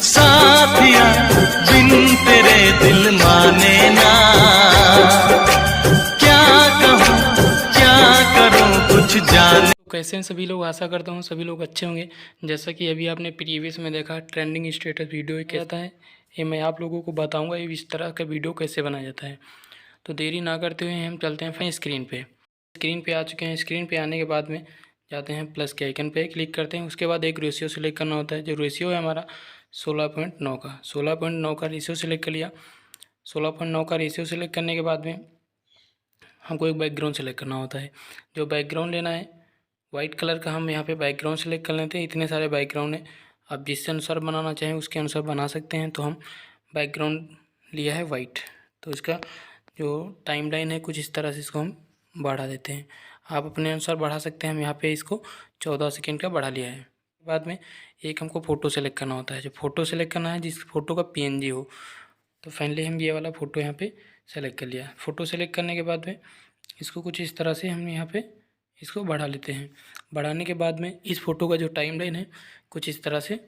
साथिया बिन तेरे दिल माने ना, क्या कहूँ क्या करूँ कुछ जाने। तो कैसे हैं सभी लोग, आशा करता हूँ सभी लोग अच्छे होंगे। जैसा कि अभी आपने प्रीवियस में देखा, ट्रेंडिंग स्टेटस वीडियो क्या आता है, ये मैं आप लोगों को बताऊंगा ये इस तरह का वीडियो कैसे बनाया जाता है। तो देरी ना करते हुए हम चलते हैं फिर स्क्रीन पे आ चुके हैं। स्क्रीन पे आने के बाद में जाते हैं प्लस के आइकन पे क्लिक करते हैं। उसके बाद एक रेशियो सेलेक्ट करना होता है। जो रेशियो है हमारा 16.9 का, 16.9 का रेशियो सेलेक्ट कर लिया। 16.9 का रेशियो सेलेक्ट करने के बाद में हमको एक बैकग्राउंड सेलेक्ट करना होता है। जो बैकग्राउंड लेना है वाइट कलर का, हम यहाँ पे बैकग्राउंड सेलेक्ट कर लेते हैं। इतने सारे बैकग्राउंड हैं, आप जिससे अनुसार बनाना चाहें उसके अनुसार बना सकते हैं। तो हम बैकग्राउंड लिया है वाइट। तो इसका जो टाइमलाइन है कुछ इस तरह से इसको हम बढ़ा देते हैं। आप अपने अनुसार बढ़ा सकते हैं। हम यहाँ पे इसको 14 सेकेंड का बढ़ा लिया है। बाद में एक हमको फ़ोटो सेलेक्ट करना होता है। जो फ़ोटो सेलेक्ट करना है जिस फ़ोटो का PNG हो। तो फाइनली हम ये वाला फ़ोटो यहाँ पे सेलेक्ट कर लिया। फ़ोटो सेलेक्ट करने के बाद में इसको कुछ इस तरह से हम यहाँ पे इसको बढ़ा लेते हैं। बढ़ाने के बाद में इस फ़ोटो का जो टाइमलाइन है कुछ इस तरह से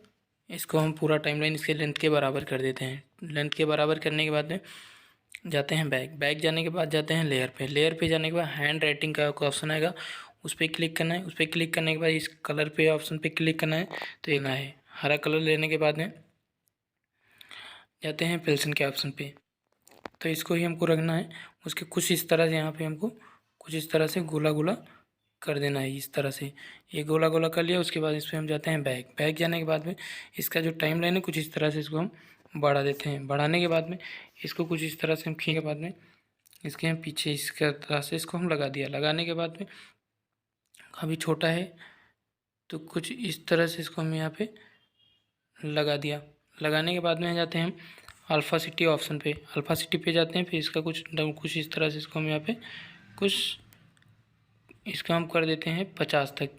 इसको हम पूरा टाइमलाइन इसके लेंथ के बराबर कर देते हैं। लेंथ के बराबर करने के बाद में जाते हैं बैक जाने के बाद जाते हैं लेयर पे जाने के बाद हैंड राइटिंग का ऑप्शन आएगा, उस पर क्लिक करना है। उस पर क्लिक करने के बाद इस कलर पे ऑप्शन पे क्लिक करना है। तो लेना है हरा कलर। लेने के बाद में जाते हैं पेंसिल के ऑप्शन पे। तो इसको ही हमको रखना है। उसके कुछ इस तरह से यहाँ पे हमको कुछ इस तरह से गोला गोला कर देना है। इस तरह से ये गोला गोला कर लिया। उसके बाद इस पर हम जाते हैं बैक जाने के बाद में इसका जो टाइम लाइन है कुछ इस तरह से इसको हम बढ़ा देते हैं। बढ़ाने के बाद में इसको कुछ इस तरह से हम खींचे के बाद में इसके हम पीछे इसका तरह से इसको हम लगा दिया। लगाने के बाद में अभी छोटा है तो कुछ इस तरह से इसको हम यहाँ पे लगा दिया। लगाने के बाद में जाते हैं हम अल्फ़ा सिटी ऑप्शन पे। अल्फ़ा सिटी पे जाते हैं। फिर इसका कुछ इस तरह से इसको हम यहाँ पे कुछ इसका हम कर देते हैं 50 तक।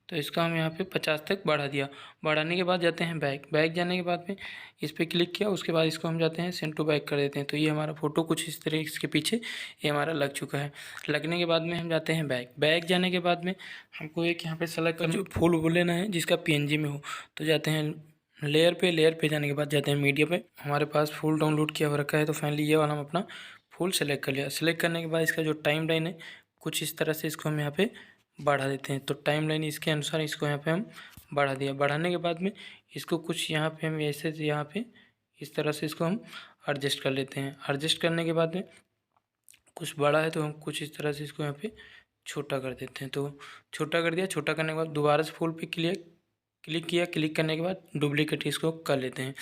तो इसका हम यहाँ पे 50 तक बढ़ा दिया। बढ़ाने के बाद जाते हैं बैक जाने के बाद में इस पर क्लिक किया। उसके बाद इसको हम जाते हैं सेंड टू बैक कर देते हैं। तो ये हमारा फ़ोटो कुछ इस तरह इसके पीछे ये हमारा लग चुका है। लगने के बाद में हम जाते हैं बैक जाने के बाद में हमको एक यहाँ पे सेलेक्ट कर जो फुल लेना है जिसका PNG में हो। तो जाते हैं लेयर पे जाने के बाद जाते हैं मीडिया पे। हमारे पास फुल डाउनलोड किया हो रखा है। तो फाइनली ये वाला हम अपना फुल सेलेक्ट कर लिया। सेलेक्ट करने के बाद इसका जो टाइम लाइन है कुछ इस तरह से इसको हम यहाँ पे बढ़ा देते हैं। तो टाइम लाइन इसके अनुसार इसको यहाँ पे हम बढ़ा दिया। बढ़ाने के बाद में इसको कुछ यहाँ पे हम ऐसे यहाँ पे इस तरह से इसको हम एडजस्ट कर लेते हैं। एडजस्ट करने के बाद में कुछ बड़ा है तो हम कुछ इस तरह से इसको यहाँ पे छोटा कर देते हैं। तो छोटा कर दिया। छोटा करने के बाद दोबारा से फुल पे क्लिक किया। क्लिक करने के बाद डुप्लीकेट इसको कर लेते हैं।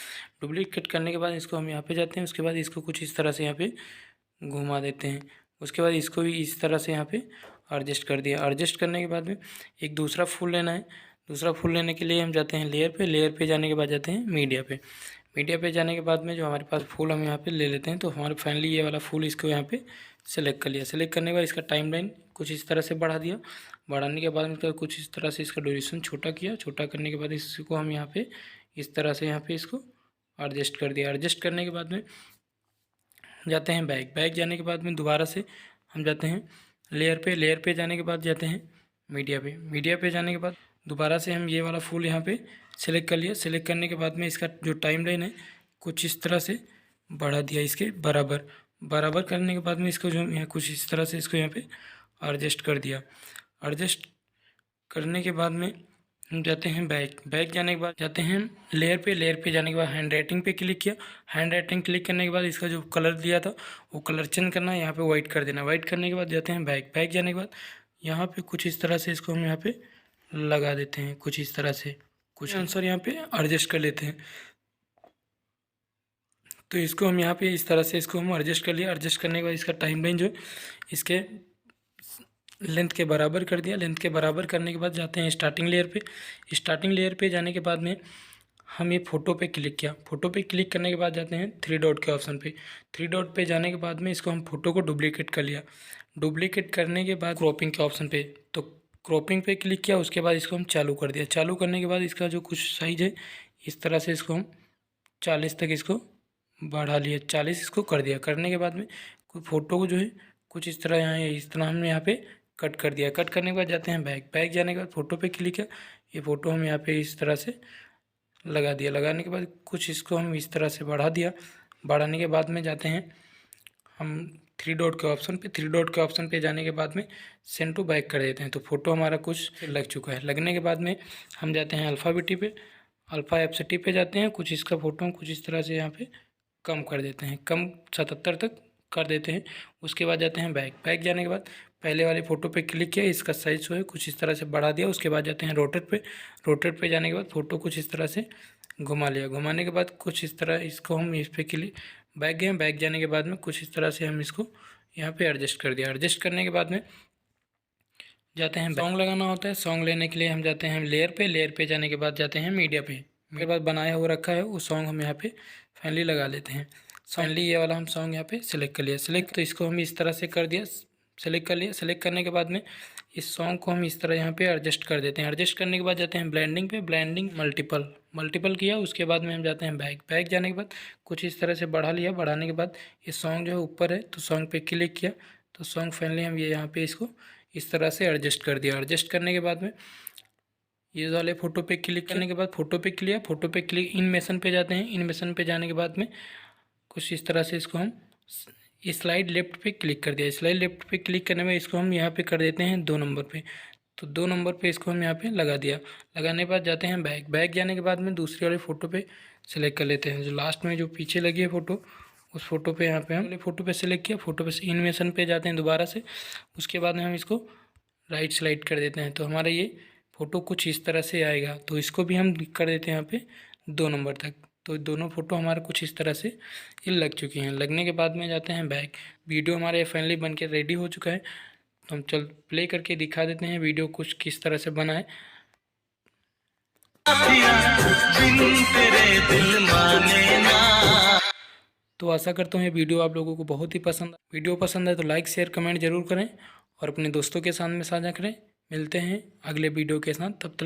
डुप्लीकेट करने के बाद इसको हम यहाँ पे जाते हैं। उसके बाद इसको कुछ इस तरह से यहाँ पे घुमा देते हैं। उसके बाद इसको भी इस तरह से यहाँ पे एडजस्ट कर दिया। एडजस्ट करने के बाद में एक दूसरा फुल लेना है। दूसरा फुल लेने के लिए हम जाते हैं लेयर पे जाने के बाद जाते हैं मीडिया पे जाने के बाद में जो हमारे पास फूल हम यहाँ पे ले लेते हैं। तो हमारे फाइनली ये वाला फूल इसको यहाँ पे सेलेक्ट कर लिया। सेलेक्ट करने के बाद इसका टाइमलाइन कुछ इस तरह से बढ़ा दिया। बढ़ाने के बाद इसका कुछ इस तरह से इसका ड्यूरेशन छोटा किया। छोटा करने के बाद इसको हम यहाँ पे इस तरह से यहाँ पे इसको एडजस्ट कर दिया। एडजस्ट करने के बाद में जाते हैं बैक जाने के बाद में दोबारा से हम जाते हैं लेयर पे जाने के बाद जाते हैं मीडिया पे जाने के बाद दोबारा से हम ये वाला फूल यहाँ पे सेलेक्ट कर लिया। सेलेक्ट करने के बाद में इसका जो टाइमलाइन है कुछ इस तरह से बढ़ा दिया इसके बराबर करने के बाद में इसको जो यहाँ कुछ इस तरह से इसको यहाँ पे एडजस्ट कर दिया। एडजस्ट करने के बाद में हम जाते हैं बैक जाने के बाद जाते हैं लेयर पे जाने के बाद हैंड राइटिंग पे क्लिक किया। हैंड राइटिंग क्लिक करने के बाद इसका जो कलर दिया था वो कलर चेंज करना है। यहाँ पे वाइट कर देना। वाइट करने के बाद जाते हैं बैक जाने के बाद यहाँ पे कुछ इस तरह से इसको हम यहाँ पे लगा देते हैं। कुछ इस तरह से कुछ आंसर यहाँ पे एडजस्ट कर लेते हैं। तो इसको हम यहाँ पे इस तरह से इसको हम एडजस्ट कर लिया। एडजस्ट करने के बाद इसका टाइमलाइन जो इसके लेंथ के बराबर कर दिया। लेंथ के बराबर करने के बाद जाते हैं स्टार्टिंग लेयर पे जाने के बाद में हम ये फ़ोटो पे क्लिक किया। फ़ोटो पे क्लिक करने के बाद जाते हैं 3 डॉट के ऑप्शन पे। 3 डॉट पे जाने के बाद में इसको हम फ़ोटो को डुप्लीकेट कर लिया। डुप्लीकेट करने के बाद क्रॉपिंग के ऑप्शन पे तो क्रॉपिंग पे क्लिक किया। उसके बाद इसको हम चालू कर दिया। चालू करने के बाद इसका जो कुछ साइज़ है इस तरह से इसको हम 40 तक इसको बढ़ा लिया। 40 इसको कर दिया। करने के बाद में फ़ोटो को जो है कुछ इस तरह इस तरह हमने यहाँ पे कट कर दिया। कट करने के बाद जाते हैं बैक जाने के बाद फ़ोटो पे क्लिक किया। ये फ़ोटो हम यहाँ पे इस तरह से लगा दिया। लगाने के बाद कुछ इसको हम इस तरह से बढ़ा दिया। बढ़ाने के बाद में जाते हैं हम थ्री डॉट के ऑप्शन पे जाने के बाद में सेंड टू बैक कर देते हैं। तो फ़ोटो हमारा कुछ लग चुका है। लगने के बाद में हम जाते हैं अल्फ़ाबेटी पे, अल्फ़ा एफसीटी पे जाते हैं। कुछ इसका फ़ोटो कुछ इस तरह से यहाँ पे कम कर देते हैं, कम 77 तक कर देते हैं। उसके बाद जाते हैं बैक जाने के बाद पहले वाले फ़ोटो पे क्लिक किया, इसका साइज़ जो है कुछ इस तरह से बढ़ा दिया। उसके बाद जाते हैं रोटेट पे जाने के बाद फ़ोटो कुछ इस तरह से घुमा लिया। घुमाने के बाद कुछ इस तरह इसको हम इस पर क्लिक बैक गए। बैक जाने के बाद में कुछ इस तरह से हम इसको यहाँ पे एडजस्ट कर दिया। एडजस्ट करने के बाद में जाते हैं सॉन्ग लगाना होता है। सॉन्ग लेने के लिए हम जाते हैं लेयर पे जाने के बाद जाते हैं मीडिया पे। मेरे पास बनाया हुआ रखा है वो सॉन्ग हम यहाँ पे फाइनली लगा लेते हैं। फाइनली ये वाला हम सॉन्ग यहाँ पे सिलेक्ट कर लिया। सिलेक्ट तो इसको हम इस तरह से कर दिया, सेलेक्ट कर लिया। सेलेक्ट करने के बाद में इस सॉन्ग को हम इस तरह यहाँ पे एडजस्ट कर देते हैं। एडजस्ट करने के बाद जाते हैं ब्लेंडिंग पे, ब्लेंडिंग मल्टीपल किया। उसके बाद में हम जाते हैं बैक जाने के बाद कुछ इस तरह से बढ़ा लिया। बढ़ाने के बाद ये सॉन्ग जो है ऊपर है तो सॉन्ग पे क्लिक किया तो सॉन्ग फाइनली हम ये यहाँ पे इसको इस तरह से एडजस्ट कर दिया। एडजस्ट करने के बाद में ये वाले फ़ोटो पे क्लिक करने के बाद फ़ोटो पे क्लिक इनमेशन पे जाते हैं। इनमेशन पे जाने के बाद में कुछ इस तरह से इसको हम स्लाइड लेफ्ट पे क्लिक कर दिया। स्लाइड लेफ्ट पे क्लिक करने में इसको हम यहाँ पे कर देते हैं 2 नंबर पे। तो 2 नंबर पे इसको हम यहाँ पे लगा दिया। लगाने के बाद जाते हैं बैक जाने के बाद में दूसरी वाले फ़ोटो पे सेलेक्ट कर लेते हैं। जो लास्ट में जो पीछे लगी है फ़ोटो उस फ़ोटो पे यहाँ पे हम फ़ोटो पे सेलेक्ट किया। फ़ोटो पे से इनमेशन पे जाते हैं दोबारा से। उसके बाद में हम इसको राइट स्लाइड कर देते हैं तो हमारा ये फ़ोटो कुछ इस तरह से आएगा। तो इसको भी हम कर देते हैं यहाँ पे 2 नंबर तक। तो दोनों फ़ोटो हमारे कुछ इस तरह से ये लग चुकी हैं। लगने के बाद में जाते हैं बैक। वीडियो हमारे फाइनली बन के रेडी हो चुका है। तो हम चल प्ले करके दिखा देते हैं वीडियो कुछ किस तरह से बना है। बिन तेरे दिल माने ना। तो आशा करता हूँ ये वीडियो आप लोगों को बहुत ही वीडियो पसंद है तो लाइक शेयर कमेंट जरूर करें और अपने दोस्तों के साथ में साझा करें। मिलते हैं अगले वीडियो के साथ, तब तक